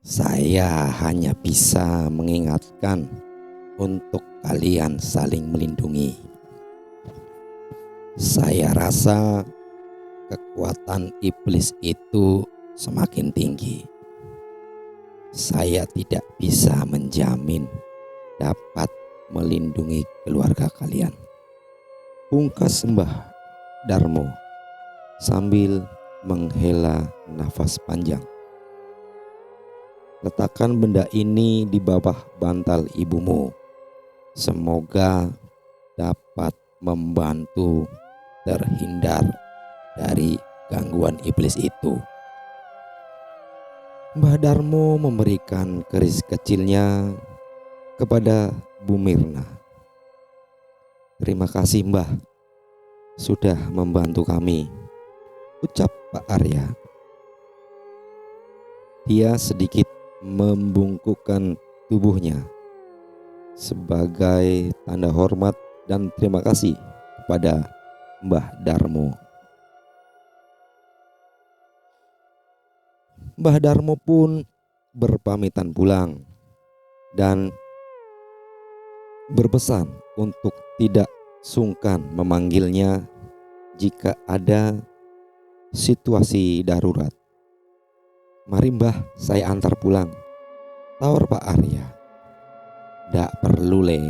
Saya hanya bisa mengingatkan untuk kalian saling melindungi. Saya rasa kekuatan iblis itu semakin tinggi. Saya tidak bisa menjamin dapat melindungi keluarga kalian. Pungkas Mbah Darmo sambil menghela nafas panjang. Letakkan benda ini di bawah bantal ibumu. Semoga dapat membantu terhindar dari gangguan iblis itu. Mbah Darmo memberikan keris kecilnya kepada Bu Mirna. Terima kasih Mbah, sudah membantu kami, ucap Pak Arya. Dia sedikit membungkukkan tubuhnya sebagai tanda hormat dan terima kasih kepada Mbah Darmo. Mbah Darmo pun berpamitan pulang dan berpesan untuk tidak sungkan memanggilnya jika ada situasi darurat. Mari Mbah, saya antar pulang, tawar Pak Arya. Dak perlu le,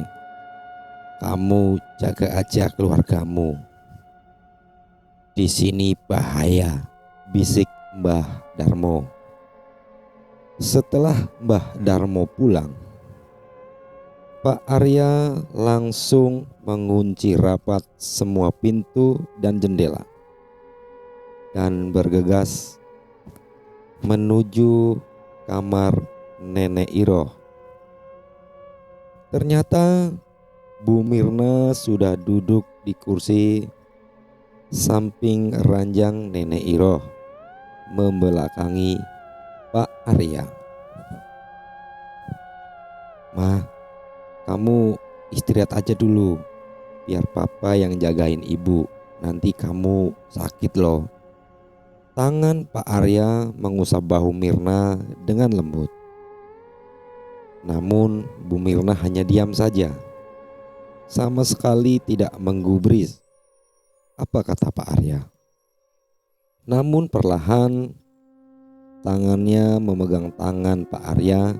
kamu jaga aja keluargamu. Di sini bahaya, bisik Mbah Darmo. Setelah Mbah Darmo pulang, Pak Arya langsung mengunci rapat semua pintu dan jendela dan bergegas menuju kamar Nenek Iroh. Ternyata Bu Mirna sudah duduk di kursi samping ranjang Nenek Iroh, membelakangi Pak Arya. Ma, kamu istirahat aja dulu, biar papa yang jagain ibu, nanti kamu sakit loh. Tangan Pak Arya mengusap bahu Mirna dengan lembut. Namun Bu Mirna hanya diam saja, sama sekali tidak menggubris apa kata Pak Arya. Namun perlahan tangannya memegang tangan Pak Arya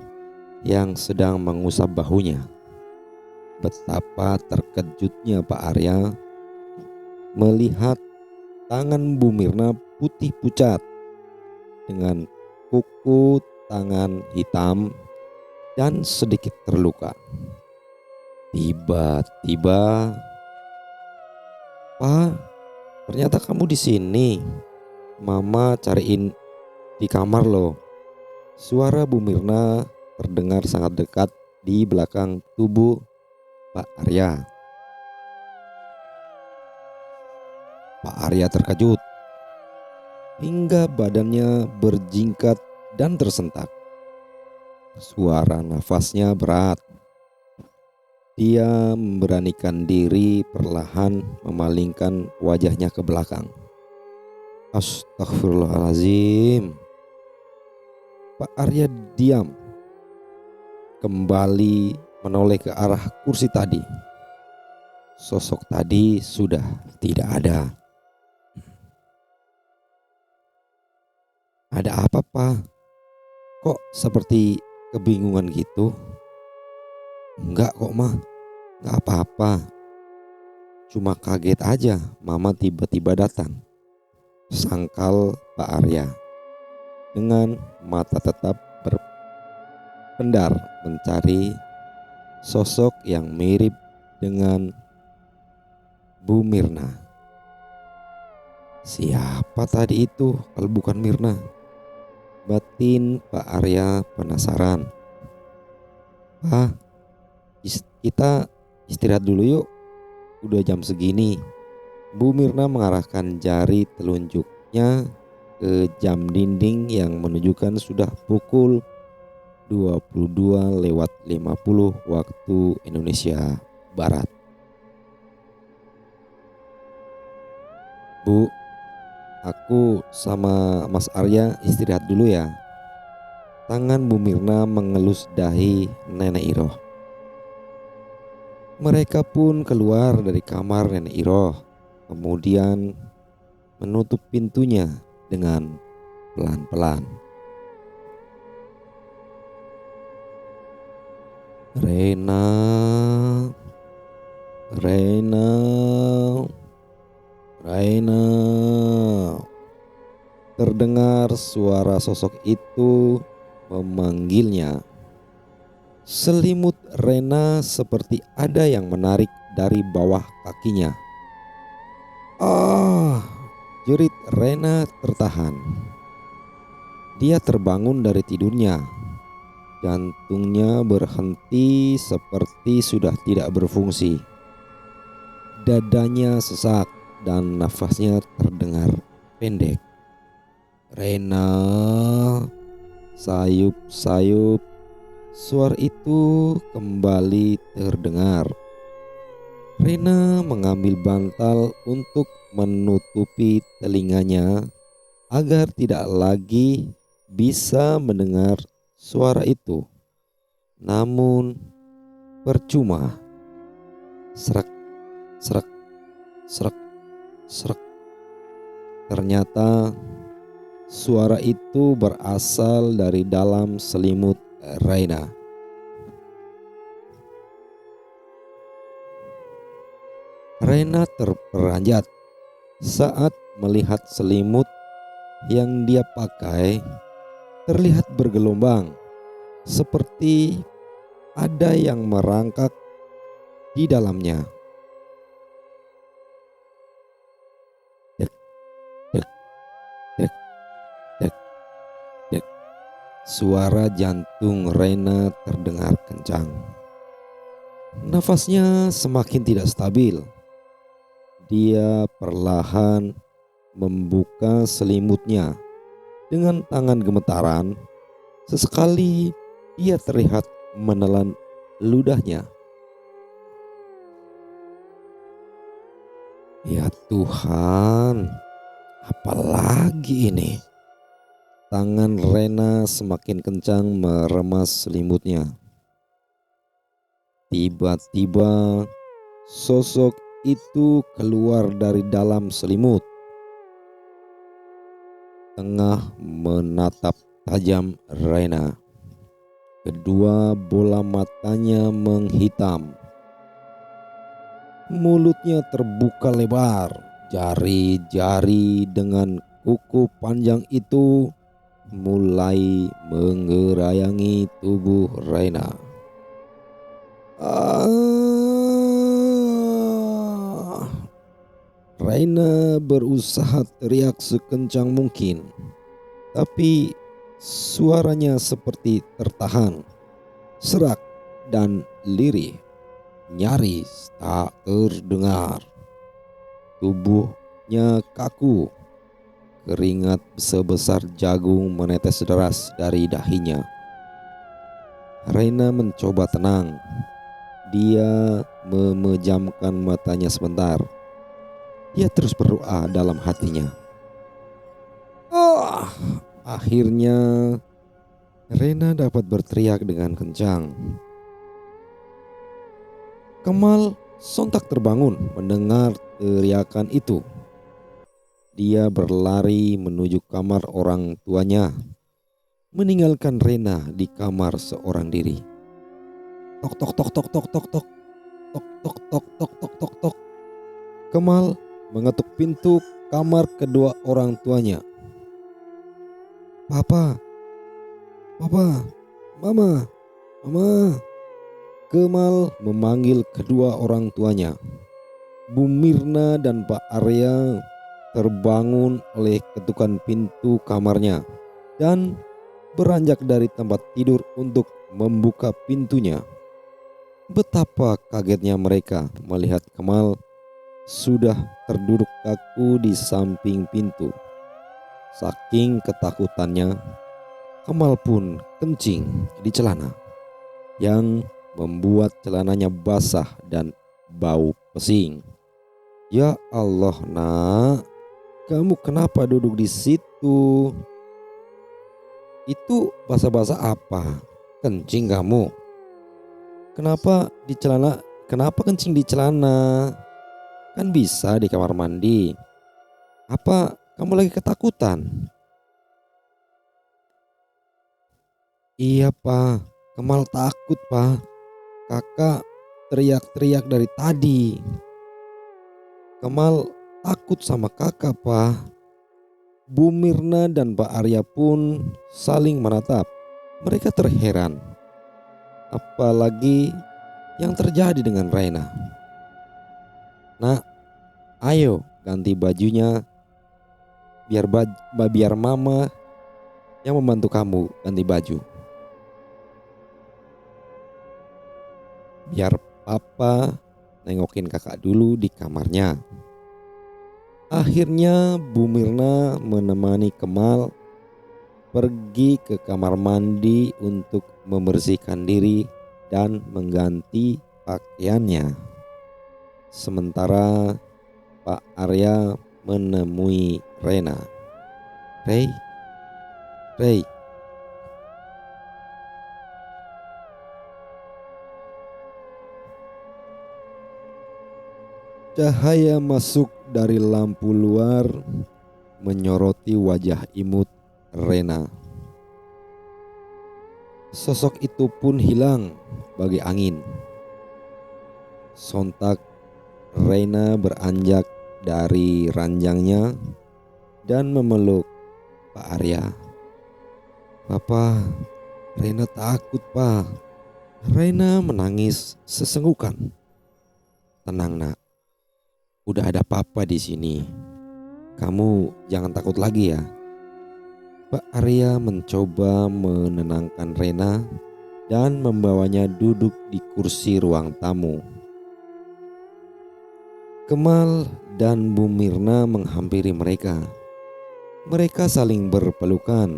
yang sedang mengusap bahunya. Betapa terkejutnya Pak Arya melihat tangan Bu Mirna putih pucat dengan kuku tangan hitam dan sedikit terluka. Tiba-tiba, "Pak, ternyata kamu di sini. Mama cariin di kamar loh." Suara Bu Mirna terdengar sangat dekat di belakang tubuh Pak Arya. Pak Arya terkejut hingga badannya berjingkat dan tersentak. Suara nafasnya berat. Dia memberanikan diri perlahan memalingkan wajahnya ke belakang. Astagfirullahaladzim. Pak Arya diam, kembali menoleh ke arah kursi tadi. Sosok tadi sudah tidak ada. Ada apa Pak? Kok seperti kebingungan gitu? Enggak kok Ma, enggak apa-apa. Cuma kaget aja Mama tiba-tiba datang, sangkal Pak Arya dengan mata tetap berpendar mencari sosok yang mirip dengan Bu Mirna. Siapa tadi itu kalau bukan Mirna? Batin Pak Arya penasaran. "Pak, kita istirahat dulu yuk, udah jam segini." Bu Mirna mengarahkan jari telunjuknya ke jam dinding yang menunjukkan sudah pukul 22:50 waktu Indonesia Barat. "Bu, aku sama Mas Arya istirahat dulu ya." Tangan Bu Mirna mengelus dahi Nenek Iroh. Mereka pun keluar dari kamar Nenek Iroh, kemudian menutup pintunya dengan pelan-pelan. Rena, Rena, Rena. Terdengar suara sosok itu memanggilnya. Selimut Rena seperti ada yang menarik dari bawah kakinya. Ah, jerit Rena tertahan. Dia terbangun dari tidurnya. Jantungnya berhenti seperti sudah tidak berfungsi. Dadanya sesak dan nafasnya terdengar pendek. Rena, sayup-sayup. Suara itu kembali terdengar. Rena mengambil bantal untuk menutupi telinganya agar tidak lagi bisa mendengar suara itu. Namun percuma. Serak, serak, serak, serak. Ternyata suara itu berasal dari dalam selimut Rena. Rena terperanjat saat melihat selimut yang dia pakai terlihat bergelombang, seperti ada yang merangkak di dalamnya. Dek, dek, dek, dek, dek. Suara jantung Rena terdengar kencang. Nafasnya semakin tidak stabil. Dia perlahan membuka selimutnya dengan tangan gemetaran. Sesekali ia terlihat menelan ludahnya. Ya Tuhan, apalagi ini? Tangan Rena semakin kencang meremas selimutnya. Tiba-tiba sosok itu keluar dari dalam selimut. Tengah menatap tajam Rena. Kedua bola matanya menghitam. Mulutnya terbuka lebar. Jari-jari dengan kuku panjang itu mulai menggerayangi tubuh Rena. Rena berusaha teriak sekencang mungkin, tapi suaranya seperti tertahan, serak dan lirih, nyaris tak terdengar. Tubuhnya kaku, keringat sebesar jagung menetes deras dari dahinya. Rena mencoba tenang. Dia memejamkan matanya sebentar. Dia terus berdoa dalam hatinya. Akhirnya Rena dapat berteriak dengan kencang. Kemal sontak terbangun mendengar teriakan itu. Dia berlari menuju kamar orang tuanya, meninggalkan Rena di kamar seorang diri. Tok tok tok tok tok tok tok tok tok tok tok tok tok tok. Kemal mengetuk pintu kamar kedua orang tuanya. Papa, Papa, Mama, Mama. Kemal memanggil kedua orang tuanya. Bu Mirna dan Pak Arya terbangun oleh ketukan pintu kamarnya dan beranjak dari tempat tidur untuk membuka pintunya. Betapa kagetnya mereka melihat Kemal sudah terduduk kaku di samping pintu. Saking ketakutannya, Kemal pun kencing di celana yang membuat celananya basah dan bau pesing. Ya Allah, Nak, kamu kenapa duduk di situ? Itu basa-basa apa? Kencing kamu? Kenapa di celana? Kenapa kencing di celana? Kan bisa di kamar mandi. Apa kamu lagi ketakutan? Iya pak, Kemal takut pak. Kakak teriak-teriak dari tadi. Kemal takut sama kakak pak. Bu Mirna dan Pak Arya pun saling menatap. Mereka terheran. Apalagi yang terjadi dengan Raina. Nak, ayo ganti bajunya. Biar mama yang membantu kamu ganti baju. Biar papa nengokin kakak dulu di kamarnya. Akhirnya Bu Mirna menemani Kemal pergi ke kamar mandi untuk membersihkan diri dan mengganti pakaiannya. Sementara Pak Arya menemui Rena. Rey, Rey. Cahaya masuk dari lampu luar menyoroti wajah imut Rena. Sosok itu pun hilang bagai angin. Sontak Rena beranjak dari ranjangnya dan memeluk Pak Arya. Papa, Rena takut pak. Rena menangis sesenggukan. Tenang nak, udah ada papa di sini. Kamu jangan takut lagi ya. Pak Arya mencoba menenangkan Rena dan membawanya duduk di kursi ruang tamu. Kemal dan Bu Mirna menghampiri mereka. Mereka saling berpelukan.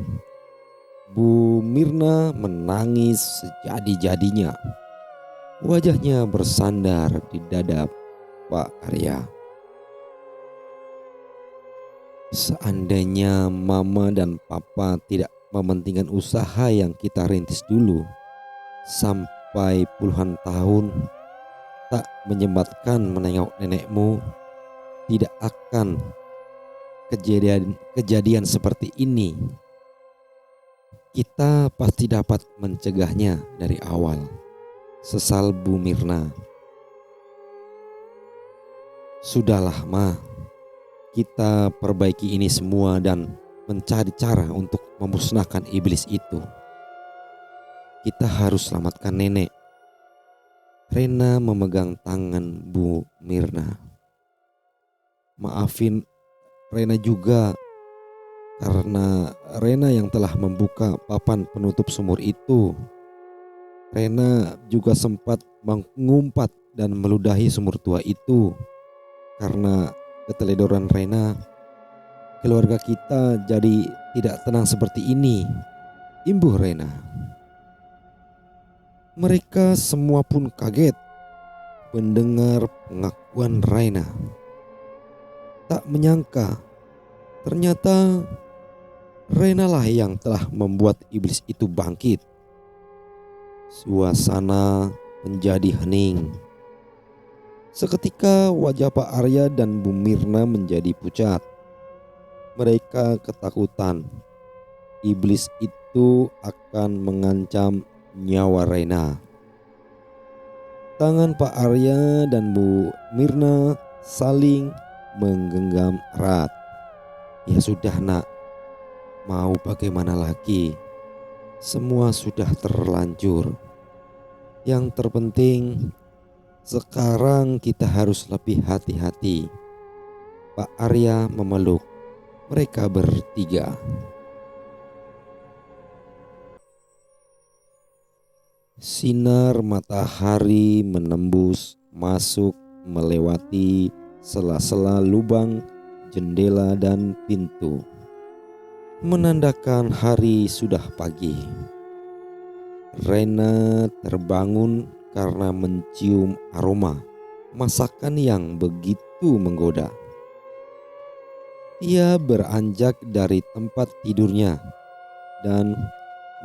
Bu Mirna menangis sejadi-jadinya. Wajahnya bersandar di dada Pak Arya. Seandainya mama dan papa tidak mementingkan usaha yang kita rintis dulu, sampai puluhan tahun tak menyempatkan menengok nenekmu, tidak akan kejadian seperti ini. Kita pasti dapat mencegahnya dari awal. Sesal Bu Mirna. Sudahlah ma, kita perbaiki ini semua dan mencari cara untuk memusnahkan iblis itu. Kita harus selamatkan nenek. Rena memegang tangan Bu Mirna. Maafin Rena juga, karena Rena yang telah membuka papan penutup sumur itu. Rena juga sempat mengumpat dan meludahi sumur tua itu. Karena keteledoran Rena, keluarga kita jadi tidak tenang seperti ini, imbuh Rena. Mereka semua pun kaget mendengar pengakuan Rena. Tak menyangka ternyata Rena lah yang telah membuat iblis itu bangkit. Suasana menjadi hening. Seketika wajah Pak Arya dan Bu Mirna menjadi pucat. Mereka ketakutan. Iblis itu akan mengancam nyawa Rena. Tangan Pak Arya dan Bu Mirna saling menggenggam erat. Ya sudah nak, mau bagaimana lagi? Semua sudah terlanjur. Yang terpenting sekarang kita harus lebih hati-hati. Pak Arya memeluk mereka bertiga. Sinar matahari menembus masuk melewati sela-sela lubang jendela dan pintu, menandakan hari sudah pagi. Rena terbangun karena mencium aroma masakan yang begitu menggoda. Ia beranjak dari tempat tidurnya dan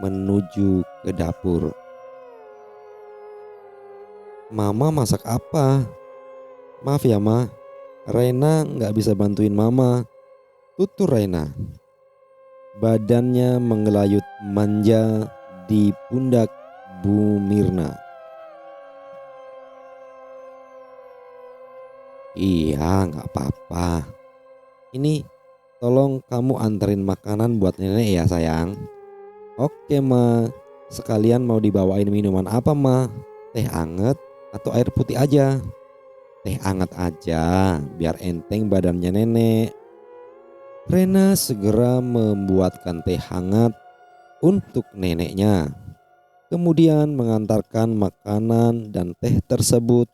menuju ke dapur. Mama masak apa? Maaf ya Ma, Rena nggak bisa bantuin Mama, tutur Rena. Badannya mengelayut manja di pundak Bu Mirna. Iya nggak apa-apa. Ini tolong kamu anterin makanan buat nenek ya sayang. Oke Ma, sekalian mau dibawain minuman apa Ma? Teh anget atau air putih aja? Teh anget aja biar enteng badannya nenek. Rena segera membuatkan teh hangat untuk neneknya. Kemudian mengantarkan makanan dan teh tersebut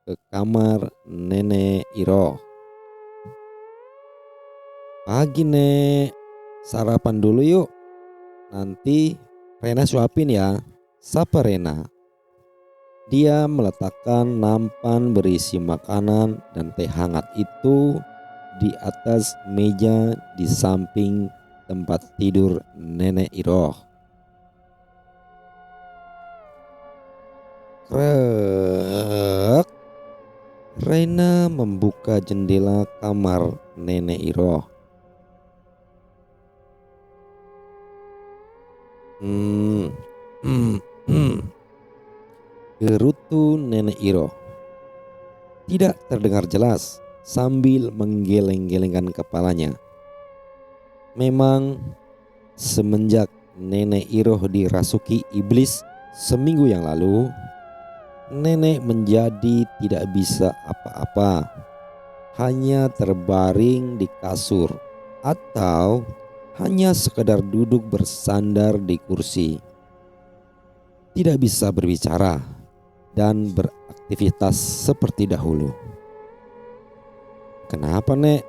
ke kamar nenek Iroh. Pagi Nek, sarapan dulu yuk. Nanti Rena suapin ya, sapa Rena. Dia meletakkan nampan berisi makanan dan teh hangat itu di atas meja di samping tempat tidur nenek Iroh. Krek. Rena membuka jendela kamar nenek Iroh. Hmm, hmm, hmm. Gerutu nenek Iroh tidak terdengar jelas sambil menggeleng-gelengkan kepalanya. Memang semenjak nenek Iroh dirasuki iblis seminggu yang lalu, nenek menjadi tidak bisa apa-apa, hanya terbaring di kasur atau hanya sekedar duduk bersandar di kursi. Tidak bisa berbicara dan beraktivitas seperti dahulu. Kenapa Nek?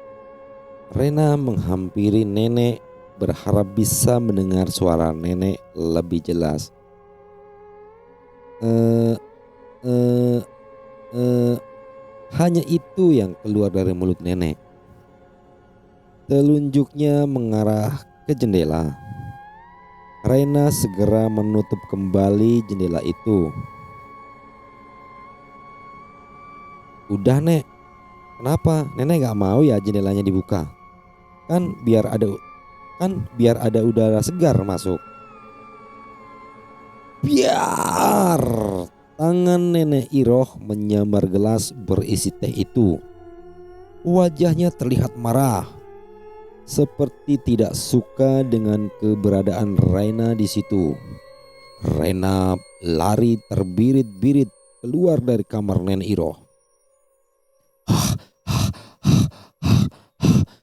Rena menghampiri nenek berharap bisa mendengar suara nenek lebih jelas. Hanya itu yang keluar dari mulut nenek. Telunjuknya mengarah ke jendela. Rena segera menutup kembali jendela itu. Udah Nek, kenapa nenek gak mau ya jendelanya dibuka? Kan biar ada udara segar masuk. Biar. Tangan nenek Iroh menyambar gelas berisi teh itu. Wajahnya terlihat marah, seperti tidak suka dengan keberadaan Rena di situ. Rena lari terbirit-birit keluar dari kamar nenek Iroh.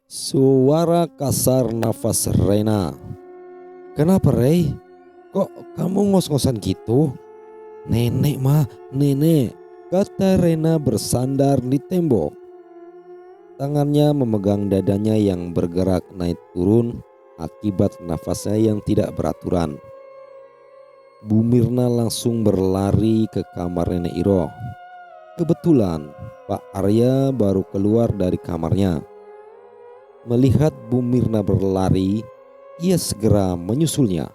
Suara kasar nafas Rena. Kenapa Rey? Kok kamu ngos-ngosan gitu? Nenek mah, nenek, kata Rena bersandar di tembok. Tangannya memegang dadanya yang bergerak naik turun akibat nafasnya yang tidak beraturan. Bu Mirna langsung berlari ke kamar nenek Iroh. Kebetulan Pak Arya baru keluar dari kamarnya. Melihat Bu Mirna berlari, ia segera menyusulnya.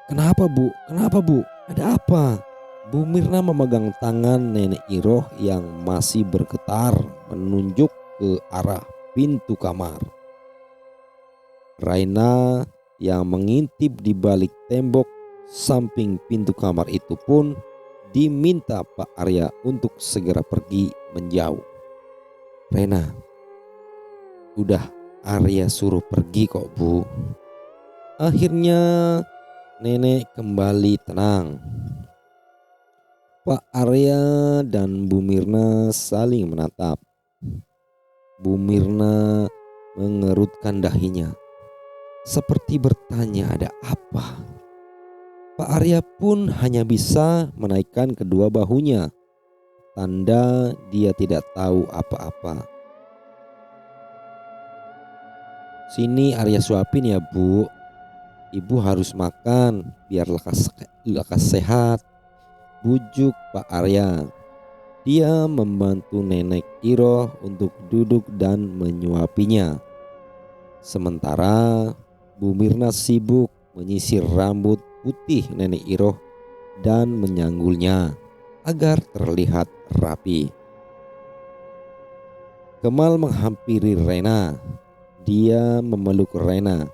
Kenapa Bu? Kenapa Bu? Ada apa? Bu Mirna memegang tangan nenek Iroh yang masih bergetar menunjuk ke arah pintu kamar. Raina yang mengintip di balik tembok samping pintu kamar itu pun diminta Pak Arya untuk segera pergi menjauh. Rena, udah Arya suruh pergi kok Bu. Akhirnya nenek kembali tenang. Pak Arya dan Bu Mirna saling menatap. Bu Mirna mengerutkan dahinya, seperti bertanya ada apa. Pak Arya pun hanya bisa menaikkan kedua bahunya, tanda dia tidak tahu apa-apa. Sini Arya suapin ya Bu. Ibu harus makan biar lekas sehat, bujuk Pak Arya. Dia membantu nenek Iroh untuk duduk dan menyuapinya. Sementara Bu Mirna sibuk menyisir rambut putih Nenek Iroh dan menyanggulnya agar terlihat rapi. Kemal menghampiri Rena. Dia memeluk Rena.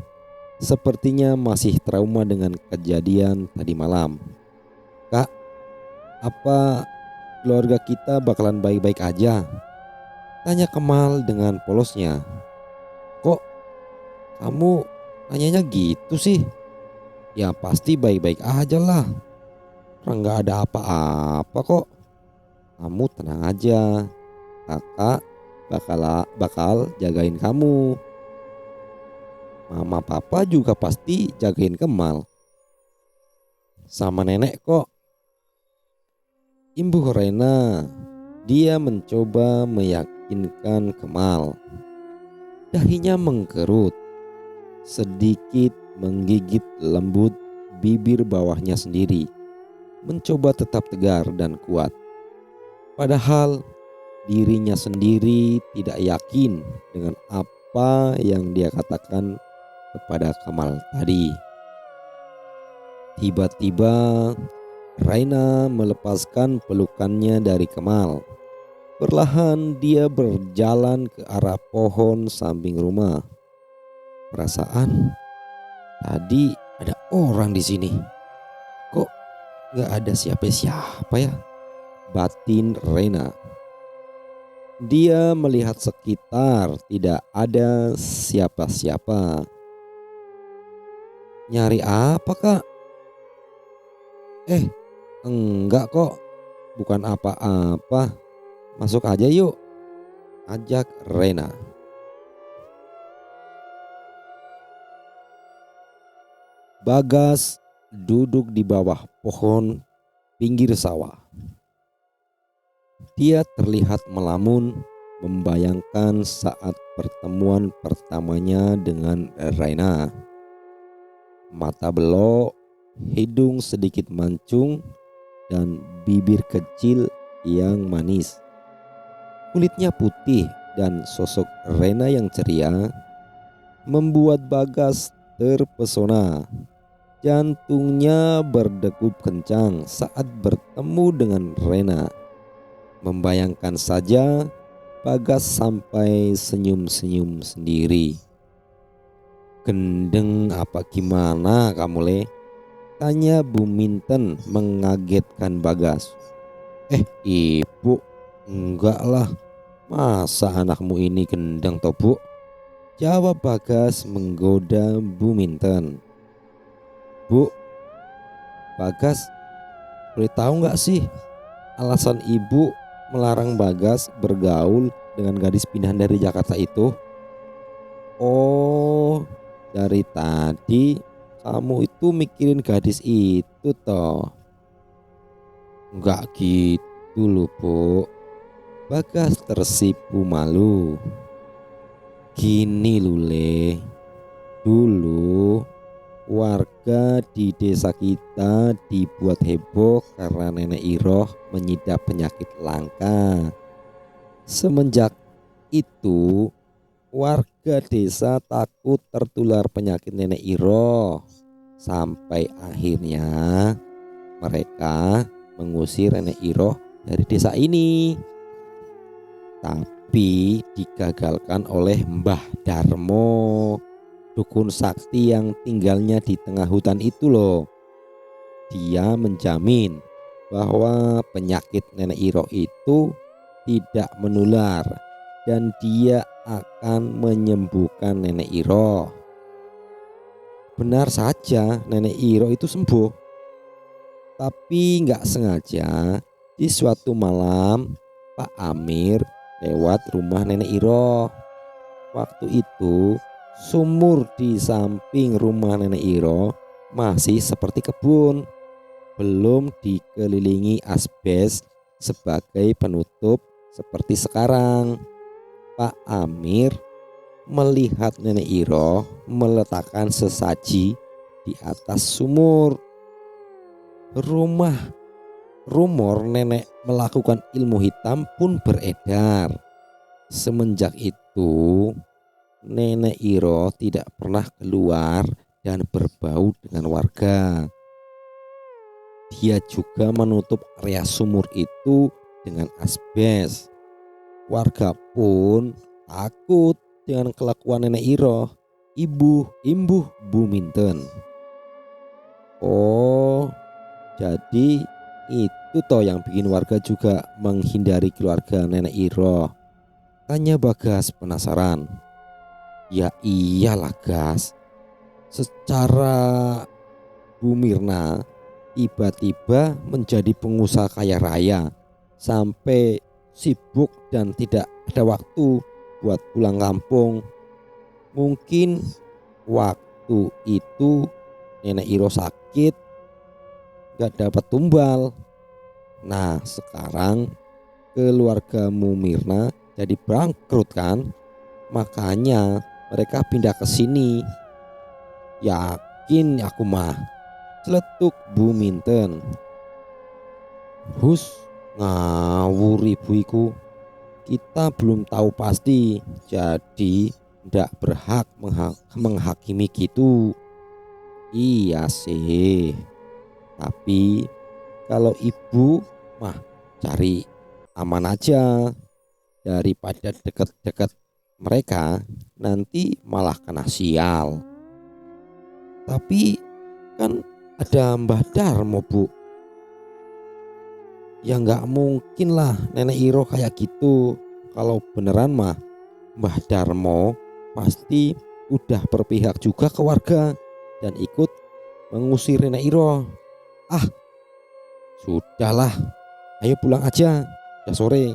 Sepertinya masih trauma dengan kejadian tadi malam. "Kak, apa keluarga kita bakalan baik-baik aja?" tanya Kemal dengan polosnya. "Kok kamu nanyanya gitu sih? Ya pasti baik-baik aja lah. Orang gak ada apa-apa kok. Kamu tenang aja. Kakak bakal jagain kamu. Mama papa juga pasti jagain Kemal. Sama nenek kok." Imbuh Rena. Dia mencoba meyakinkan Kemal. Dahinya mengkerut, sedikit menggigit lembut bibir bawahnya sendiri, mencoba tetap tegar dan kuat. Padahal dirinya sendiri tidak yakin dengan apa yang dia katakan kepada Kemal tadi. Tiba-tiba Raina melepaskan pelukannya dari Kemal. Perlahan dia berjalan ke arah pohon samping rumah. Perasaan tadi ada orang di sini. Kok gak ada siapa-siapa ya? Batin Raina. Dia melihat sekitar, tidak ada siapa-siapa. "Nyari apa, Kak?" Enggak kok, bukan apa-apa. Masuk aja yuk," ajak Rena. Bagas duduk di bawah pohon pinggir sawah. Dia terlihat melamun, membayangkan saat pertemuan pertamanya dengan Rena. Mata belok, hidung sedikit mancung, dan bibir kecil yang manis. Kulitnya putih dan sosok Rena yang ceria membuat Bagas terpesona. Jantungnya berdegup kencang saat bertemu dengan Rena. Membayangkan saja Bagas sampai senyum-senyum sendiri. "Gendeng apa gimana kamu le?" tanya Bu Minten mengagetkan Bagas. Ibu, enggak lah. Masa anakmu ini gendeng toh Bu?" jawab Bagas menggoda Bu Minten. "Bu, Bagas, boleh tahu nggak sih alasan ibu melarang Bagas bergaul dengan gadis pindahan dari Jakarta itu?" "Oh, dari tadi kamu itu mikirin gadis itu toh?" "Nggak gitu loh Bu." Bagas tersipu malu. "Gini lule, dulu warga di desa kita dibuat heboh karena Nenek Iroh mengidap penyakit langka. Semenjak itu warga desa takut tertular penyakit Nenek Iroh. Sampai akhirnya mereka mengusir Nenek Iroh dari desa ini. Tapi digagalkan oleh Mbah Darmo, dukun sakti yang tinggalnya di tengah hutan itu loh. Dia menjamin bahwa penyakit Nenek Iroh itu tidak menular dan dia akan menyembuhkan Nenek Iroh." Benar saja, Nenek Iroh itu sembuh. Tapi nggak sengaja di suatu malam Pak Amir lewat rumah Nenek Iroh. Waktu itu sumur di samping rumah Nenek Iroh masih seperti kebun, belum dikelilingi asbes sebagai penutup seperti sekarang. Pak Amir melihat Nenek Iroh meletakkan sesaji di atas sumur. Rumor nenek melakukan ilmu hitam pun beredar. Semenjak itu Nenek Iro tidak pernah keluar dan berbau dengan warga. Dia juga menutup area sumur itu dengan asbes. Warga pun takut dengan kelakuan Nenek Iro, ibu imbuh Buminten. Oh, jadi itu toh yang bikin warga juga menghindari keluarga Nenek Iro, tanya Bagas penasaran. Ya iyalah Gas, secara Bu Mirna tiba-tiba menjadi pengusaha kaya raya sampai sibuk dan tidak ada waktu buat pulang kampung. Mungkin waktu itu Nenek Iro sakit, gak dapat tumbal. Nah sekarang keluargamu Mirna jadi bangkrut kan, makanya mereka pindah ke sini. Yakin aku mah, celetuk Buminten. Hus, ngawur ibu-iku. Kita belum tahu pasti, jadi ndak berhak menghakimi gitu. Iya sih, tapi kalau ibu mah cari aman aja daripada deket-deket mereka, nanti malah kena sial. Tapi kan ada Mbah Darmo Bu. Ya nggak mungkin lah Nenek Iro kayak gitu. Kalau beneran mah Mbah Darmo pasti udah berpihak juga ke warga dan ikut mengusir Nenek Iro. Ah, sudahlah, ayo pulang aja, udah sore.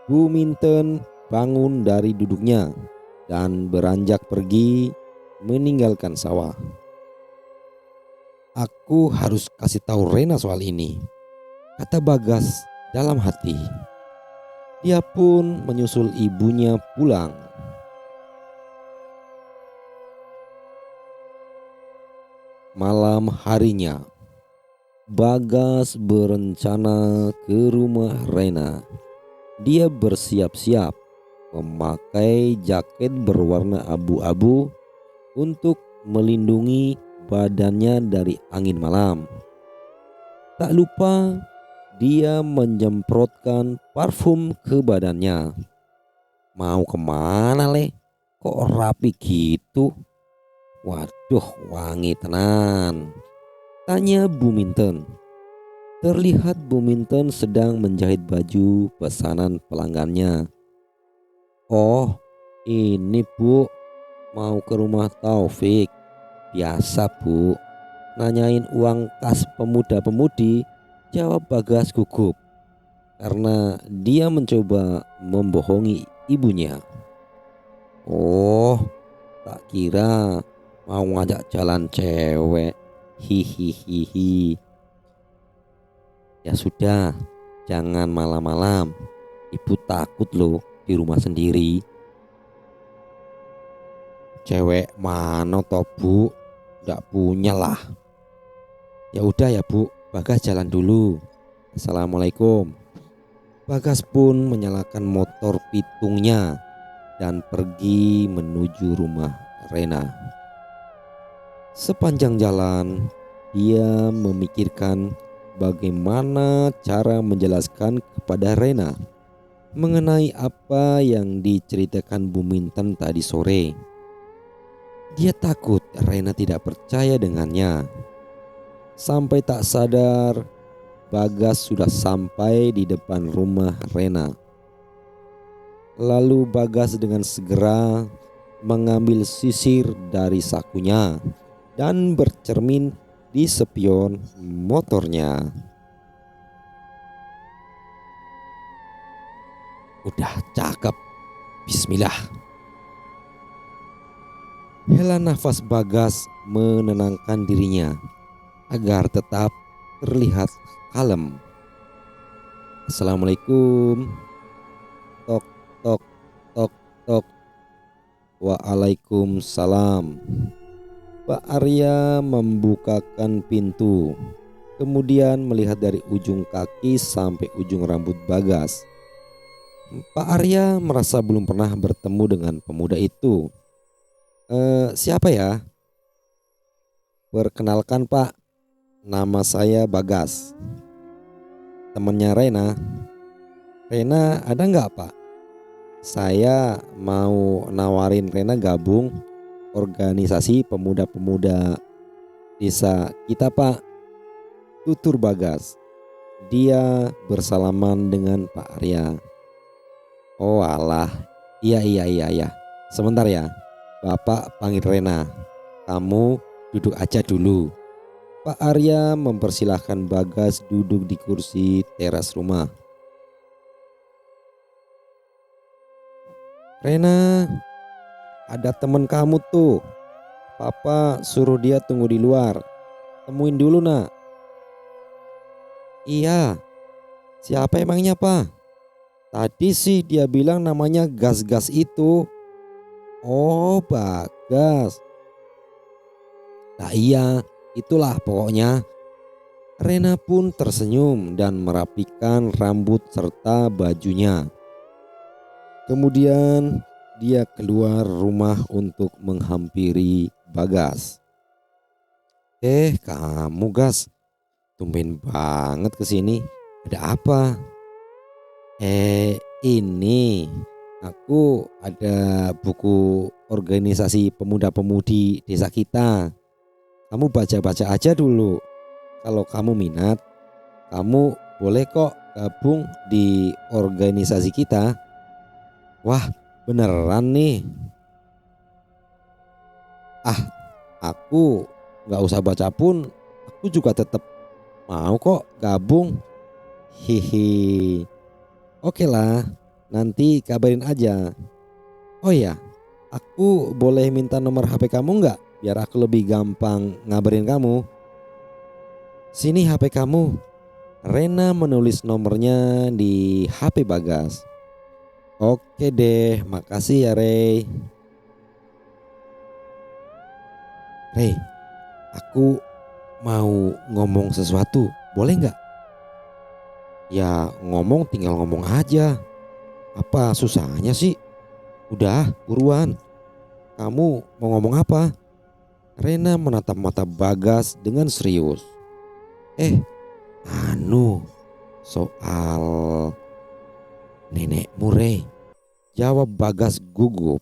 Buminten bangun dari duduknya dan beranjak pergi meninggalkan sawah. Aku harus kasih tahu Rena soal ini, kata Bagas dalam hati. Dia pun menyusul ibunya pulang. Malam harinya, Bagas berencana ke rumah Rena. Dia bersiap-siap memakai jaket berwarna abu-abu untuk melindungi badannya dari angin malam. Tak lupa dia menyemprotkan parfum ke badannya. Mau kemana Le? Kok rapi gitu? Waduh, wangi tenan, tanya Buminten. Terlihat Buminten sedang menjahit baju pesanan pelanggannya. Oh, ini Bu, mau ke rumah Taufik. Biasa Bu, nanyain uang kas pemuda-pemudi, jawab Bagas gugup karena dia mencoba membohongi ibunya. Oh, tak kira mau ngajak jalan cewek. Hihihihi. Ya sudah, jangan malam-malam. Ibu takut loh di rumah sendiri. Cewek mana toh Bu? Nggak punya lah. Ya udah ya Bu, Bagas jalan dulu. Assalamualaikum. Bagas pun menyalakan motor pitungnya dan pergi menuju rumah Rena. Sepanjang jalan dia memikirkan bagaimana cara menjelaskan kepada Rena mengenai apa yang diceritakan Buminten tadi sore. Dia takut Rena tidak percaya dengannya. Sampai tak sadar, Bagas sudah sampai di depan rumah Rena. Lalu Bagas dengan segera mengambil sisir dari sakunya dan bercermin di spion motornya. Udah cakep, bismillah. Hela nafas Bagas menenangkan dirinya agar tetap terlihat kalem. Assalamualaikum. Tok tok tok tok. Waalaikumsalam. Pak Arya membukakan pintu, kemudian melihat dari ujung kaki sampai ujung rambut Bagas. Pak Arya merasa belum pernah bertemu dengan pemuda itu. Siapa ya? Perkenalkan Pak, nama saya Bagas, temennya Rena. Rena ada nggak Pak? Saya mau nawarin Rena gabung organisasi pemuda-pemuda desa kita Pak. Tutur Bagas. Dia bersalaman dengan Pak Arya. Oh alah, iya. Sebentar ya, Bapak panggil Rena. Kamu duduk aja dulu. Pak Arya mempersilahkan Bagas duduk di kursi teras rumah. Rena, ada temen kamu tuh. Papa suruh dia tunggu di luar. Temuin dulu nak. Iya, siapa emangnya Pak? Tadi sih dia bilang namanya Gas-Gas itu. Oh Bagas. Nah iya, itulah pokoknya. Rena pun tersenyum dan merapikan rambut serta bajunya. Kemudian dia keluar rumah untuk menghampiri Bagas. Kamu Gas, tumben banget kesini. Ada apa? Ini aku ada buku organisasi pemuda-pemudi desa kita. Kamu baca-baca aja dulu. Kalau kamu minat, kamu boleh kok gabung di organisasi kita. Wah, beneran nih. Ah, aku nggak usah baca pun, aku juga tetap mau kok gabung. Hihi. Oke lah, nanti kabarin aja. Oh ya, aku boleh minta nomor HP kamu nggak? Biar aku lebih gampang ngabarin kamu. Sini HP kamu. Rena menulis nomornya di HP Bagas. Oke deh, makasih ya Rey. Rey, aku mau ngomong sesuatu, boleh nggak? Ya ngomong tinggal ngomong aja. Apa susahnya sih? Udah buruan. Kamu mau ngomong apa? Rena menatap mata Bagas dengan serius. Anu, soal nenekmu Rey. Jawab Bagas gugup.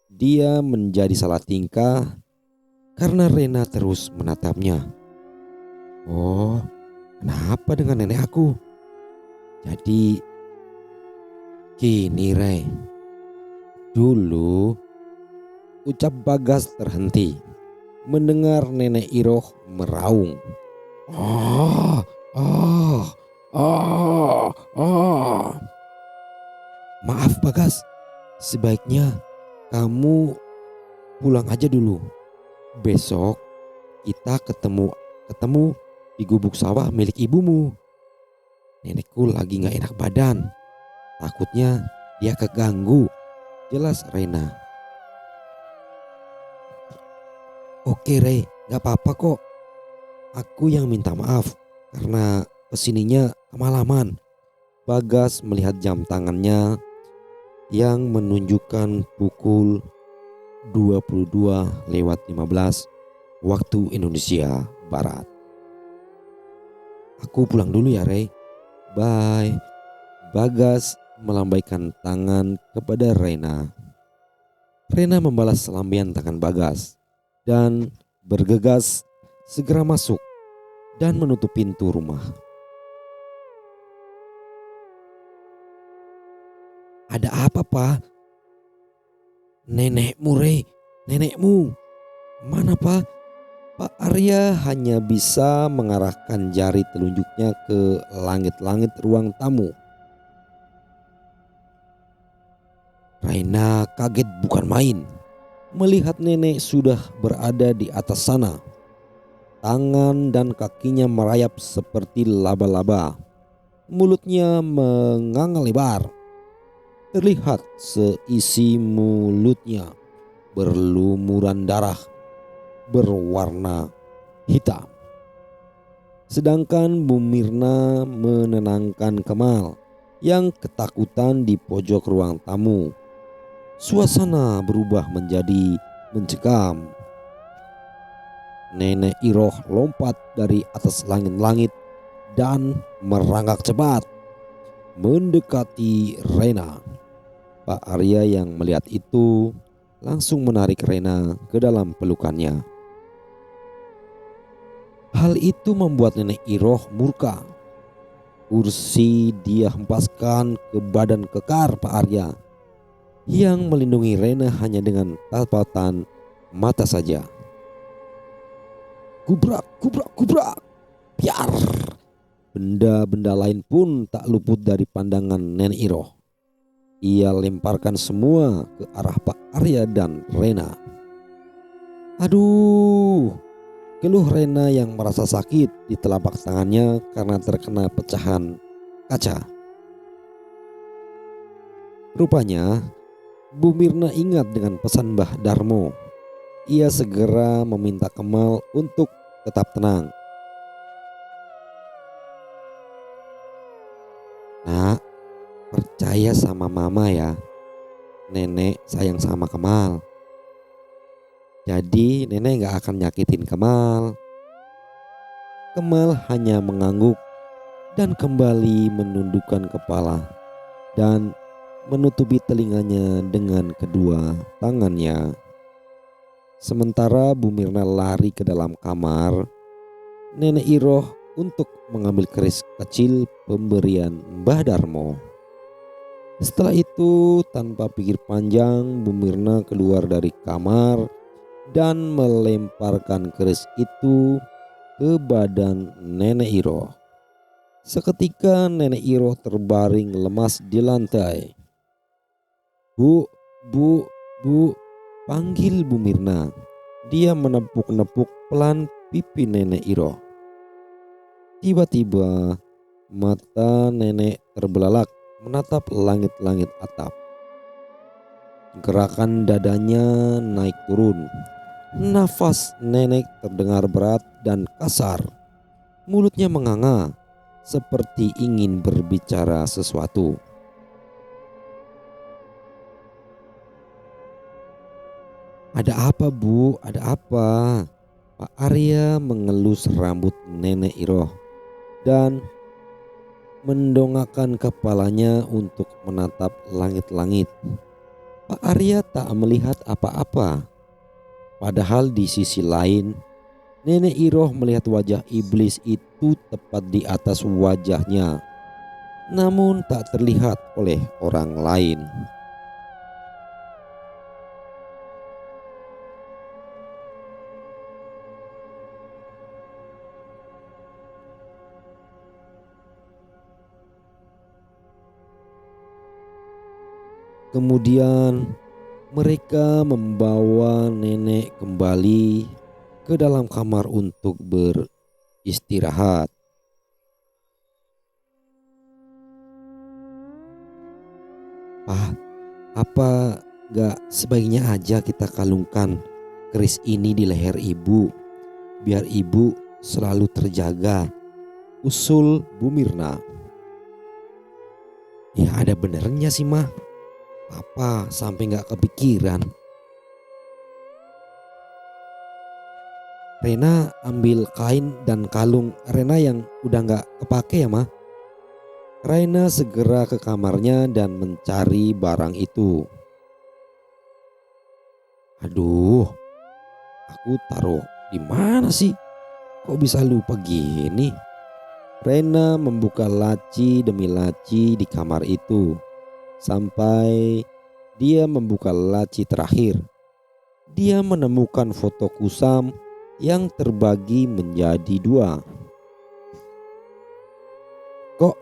Dia menjadi salah tingkah karena Rena terus menatapnya. Oh, kenapa dengan nenek aku? Jadi gini Rey. Dulu ucap Bagas terhenti mendengar nenek Iroh meraung. Oh, oh, oh, oh. Maaf Bagas, sebaiknya kamu pulang aja dulu. Besok kita ketemu di gubuk sawah milik ibumu. Nenekku lagi gak enak badan. Takutnya dia keganggu. Jelas Rena. Oke Rey, gak apa-apa kok. Aku yang minta maaf karena kesininya kemalaman. Bagas melihat jam tangannya yang menunjukkan pukul 22:15 waktu Indonesia Barat. Aku pulang dulu ya Rey. Bye. Bagas melambaikan tangan kepada Rena. Rena membalas lambaian tangan Bagas dan bergegas segera masuk dan menutup pintu rumah. Ada apa Pak? Nenekmu Rey, nenekmu. Mana Pak? Pak Arya hanya bisa mengarahkan jari telunjuknya ke langit-langit ruang tamu. Raina kaget bukan main melihat nenek sudah berada di atas sana. Tangan dan kakinya merayap seperti laba-laba. Mulutnya menganga lebar. Terlihat seisi mulutnya berlumuran darah berwarna hitam. Sedangkan Bu Mirna menenangkan Kemal yang ketakutan di pojok ruang tamu. Suasana berubah menjadi mencekam. Nenek Iroh lompat dari atas langit-langit dan merangkak cepat mendekati Rena. Pak Arya yang melihat itu langsung menarik Rena ke dalam pelukannya. Hal itu membuat Nenek Iroh murka. Kursi dia hempaskan ke badan kekar Pak Arya yang melindungi Rena hanya dengan tatapan mata saja. Gubrak, gubrak, gubrak. Biar. Benda-benda lain pun tak luput dari pandangan Nenek Iroh. Ia lemparkan semua ke arah Pak Arya dan Rena. Aduh, keluh Rena yang merasa sakit di telapak tangannya karena terkena pecahan kaca. Rupanya Bu Mirna ingat dengan pesan Mbah Darmo. Ia segera meminta Kemal untuk tetap tenang. Nak, percaya sama mama ya. Nenek sayang sama Kemal. Jadi nenek gak akan nyakitin Kemal. Kemal hanya mengangguk dan kembali menundukkan kepala dan menutupi telinganya dengan kedua tangannya. Sementara Bu Mirna lari ke dalam kamar Nenek Iroh untuk mengambil keris kecil pemberian Mbah Darmo. Setelah itu tanpa pikir panjang Bu Mirna keluar dari kamar dan melemparkan keris itu ke badan Nenek Iroh. Seketika Nenek Iroh terbaring lemas di lantai. Bu, bu, bu, panggil Bu Mirna. Dia menepuk-nepuk pelan pipi Nenek Iroh. Tiba-tiba mata nenek terbelalak menatap langit-langit atap. Gerakan dadanya naik turun. Nafas nenek terdengar berat dan kasar. Mulutnya menganga seperti ingin berbicara sesuatu. Ada apa Bu? Ada apa? Pak Arya mengelus rambut Nenek Iroh dan mendongakkan kepalanya untuk menatap langit-langit. Pak Arya tak melihat apa-apa. Padahal di sisi lain, Nenek Iroh melihat wajah iblis itu tepat di atas wajahnya, namun tak terlihat oleh orang lain. Kemudian mereka membawa nenek kembali ke dalam kamar untuk beristirahat. Pak, apa gak sebaiknya aja kita kalungkan keris ini di leher ibu, biar ibu selalu terjaga, usul Bu Mirna. Ya ada benernya sih mah. Apa sampai gak kepikiran. Rena ambil kain dan kalung Rena yang udah gak kepake ya mah. Rena segera ke kamarnya dan mencari barang itu. Aduh, aku taruh di mana sih? Kok bisa lupa gini? Rena membuka laci demi laci di kamar itu. Sampai dia membuka laci terakhir, dia menemukan foto Kusam yang terbagi menjadi dua. Kok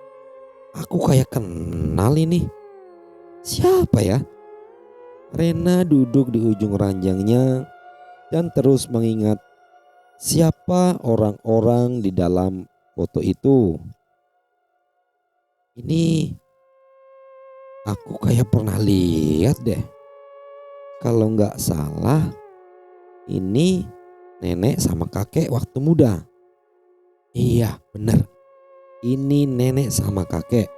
aku kayak kenal ini? Siapa ya? Rena duduk di ujung ranjangnya dan terus mengingat siapa orang-orang di dalam foto itu. Ini aku kayak pernah lihat deh. Kalau nggak salah, ini nenek sama kakek waktu muda. Iya bener, ini nenek sama kakek,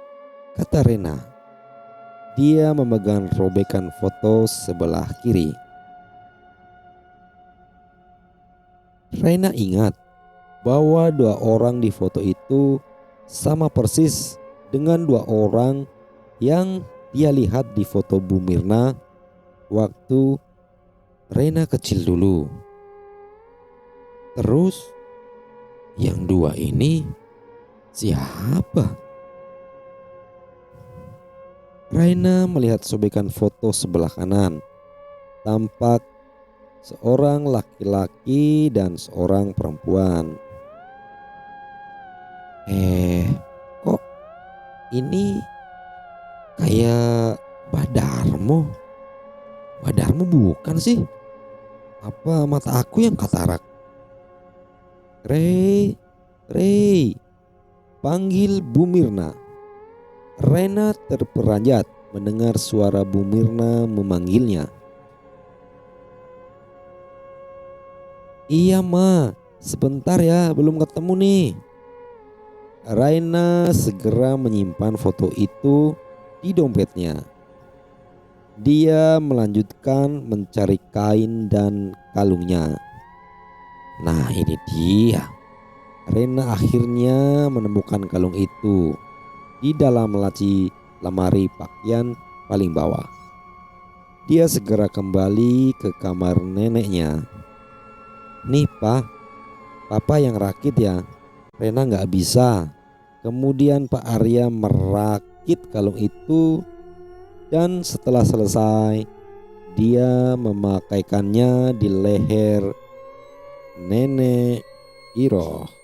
kata Rena. Dia memegang robekan foto sebelah kiri. Raina ingat bahwa dua orang di foto itu sama persis dengan dua orang yang dia lihat di foto Bu Mirna waktu Raina kecil dulu. Terus yang dua ini siapa? Raina melihat sobekan foto sebelah kanan. Tampak seorang laki-laki dan seorang perempuan. Kok ini kayak Badarmo? Badarmo bukan sih? Apa mata aku yang katarak? Rey, panggil Bu Mirna. Raina terperanjat mendengar suara Bu Mirna memanggilnya. Iya ma, sebentar ya, belum ketemu nih. Raina segera menyimpan foto itu di dompetnya. Dia melanjutkan mencari kain dan kalungnya. Nah ini dia. Raina akhirnya menemukan kalung itu di dalam laci lemari pakaian paling bawah. Dia segera kembali ke kamar neneknya. Nih Pak, Papa yang rakit ya. Rena nggak bisa. Kemudian Pak Arya merakit kalung itu dan setelah selesai dia memakaikannya di leher Nenek Iroh.